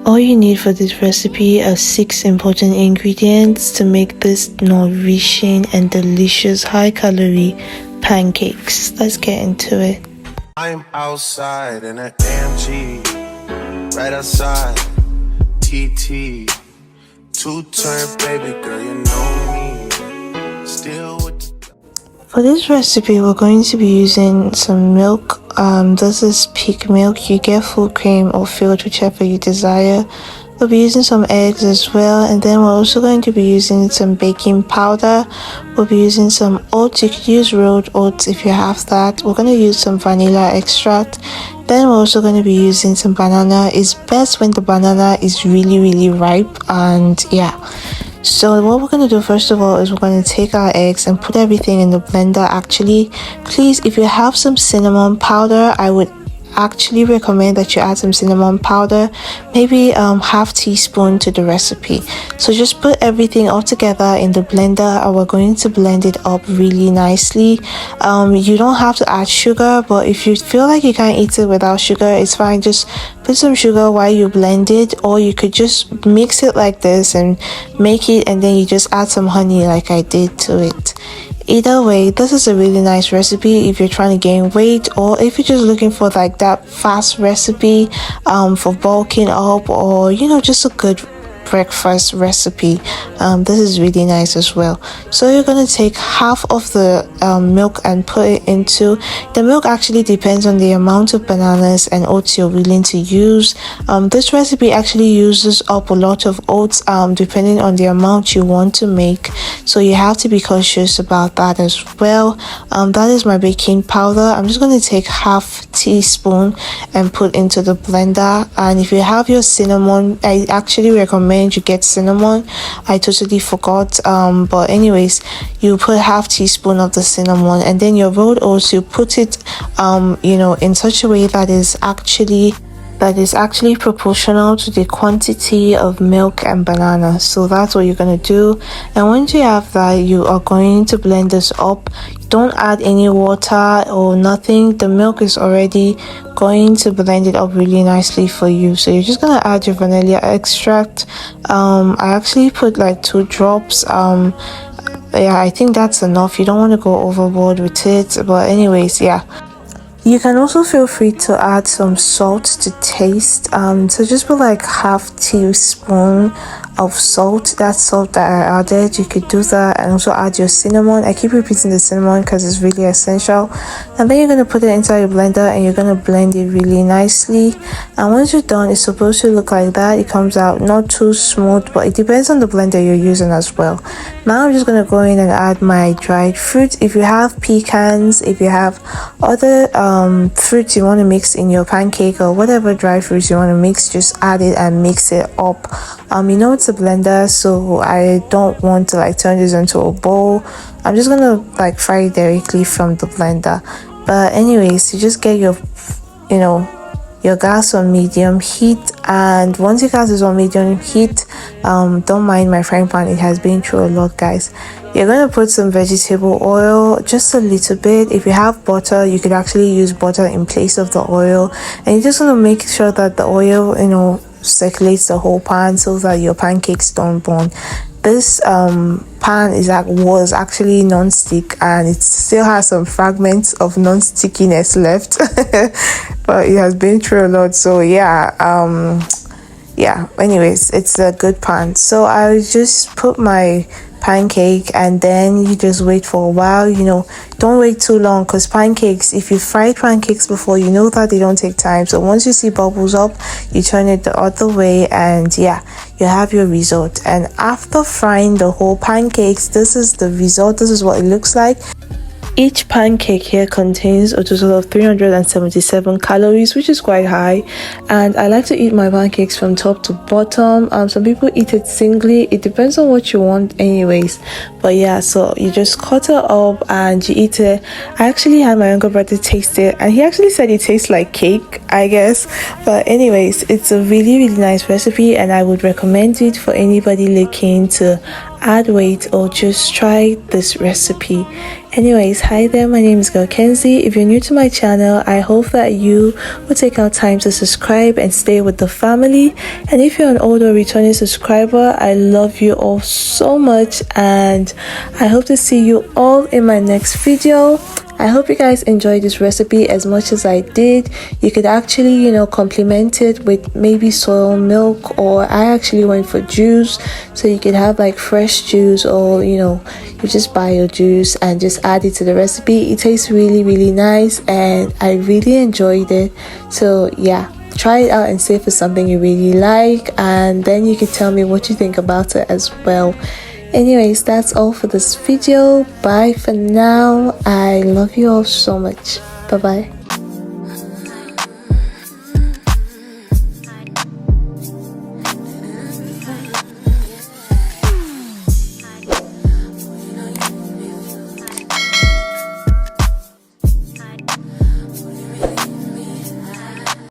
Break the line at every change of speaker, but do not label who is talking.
All you need for this recipe are 6 important ingredients to make this nourishing and delicious high-calorie pancakes. Let's get into it.
I'm outside in an AMG, right outside, TT, two-turn baby girl, you know me, still with the...
For this recipe, we're going to be using some milk. This is peak milk. You get full cream or filled, whichever you desire. We'll be using some eggs as well, and then we're also going to be using some baking powder. We'll be using some oats. You could use rolled oats if you have that. We're going to use some vanilla extract. Then we're also going to be using some banana. It's best when the banana is really ripe, and yeah. So what we're going to do first of all is we're going to take our eggs and put everything in the blender. Actually, please, if you have some cinnamon powder, I would actually recommend that you add some cinnamon powder, maybe half teaspoon to the recipe. So just put everything all together in the blender, and we're going to blend it up really nicely. You don't have to add sugar, but if you feel like you can't eat it without sugar, it's fine. Just put some sugar while you blend it, or you could just mix it like this and make it, and then you just add some honey like I did to it. Either way, this is a really nice recipe if you're trying to gain weight, or if you're just looking for like that fast recipe for bulking up, or just a good breakfast recipe. This is really nice as well. So you're going to take half of the milk and put it into the milk. Actually depends on the amount of bananas and oats you're willing to use. This recipe actually uses up a lot of oats depending on the amount you want to make, so you have to be cautious about that as well. That is my baking powder. I'm just going to take half teaspoon and put into the blender. And if you have your cinnamon, I actually recommend you get cinnamon. I totally forgot, but anyways, you put half teaspoon of the cinnamon, and then your rolled oats, you put it in such a way that is actually proportional to the quantity of milk and banana. So that's what you're going to do. And once you have that, you are going to blend this up. Don't add any water or nothing. The milk is already going to blend it up really nicely for you. So you're just going to add your vanilla extract. I actually put like 2 drops. Yeah, I think that's enough. You don't want to go overboard with it, but anyways, yeah. You can also feel free to add some salt to taste. So just put like half teaspoon of salt. That's salt that I added. You could do that, and also add your cinnamon. I keep repeating the cinnamon because it's really essential. And then you're going to put it inside your blender, and you're going to blend it really nicely. And once you're done, it's supposed to look like that. It comes out not too smooth, but it depends on the blender you're using as well. Now I'm just going to go in and add my dried fruit. If you have pecans, if you have other fruits you want to mix in your pancake, or whatever dry fruits you want to mix, just add it and mix it up. It's a blender, so I don't want to like turn this into a bowl. I'm just gonna like fry it directly from the blender. But anyways, you just get your gas on medium heat, and once your gas is on medium heat, don't mind my frying pan, it has been through a lot, guys. You're going to put some vegetable oil, just a little bit. If you have butter, you could actually use butter in place of the oil, and you're just going to make sure that the oil circulates the whole pan so that your pancakes don't burn. This pan was actually non-stick, and it still has some fragments of non-stickiness left but it has been through a lot, so yeah. Anyways, it's a good pan. So I just put my pancake, and then you just wait for a while. Don't wait too long, because pancakes, if you fried pancakes before, that they don't take time. So once you see bubbles up, you turn it the other way, and yeah, you have your result. And after frying the whole pancakes, this is the result. This is what it looks like. Each pancake here contains a total of 377 calories, which is quite high. And I like to eat my pancakes from top to bottom. Some people eat it singly. It depends on what you want anyways. But yeah, so you just cut it up and you eat it. I actually had my younger brother taste it, and he actually said it tastes like cake, I guess. But anyways, it's a really nice recipe, and I would recommend it for anybody looking to add weight or just try this recipe. Anyways, hi there, my name is Kenzie. If you're new to my channel, I hope that you will take out time to subscribe and stay with the family. And if you're an old or returning subscriber, I love you all so much and I hope to see you all in my next video. I hope you guys enjoyed this recipe as much as I did. You could actually, complement it with maybe soy milk, or I actually went for juice, so you could have like fresh juice, or you just buy your juice and just add it to the recipe. It tastes really nice and I really enjoyed it. So yeah, try it out and see if it's something you really like, and then you could tell me what you think about it as well. Anyways, that's all for this video. Bye for now. I love you all so much. Bye bye.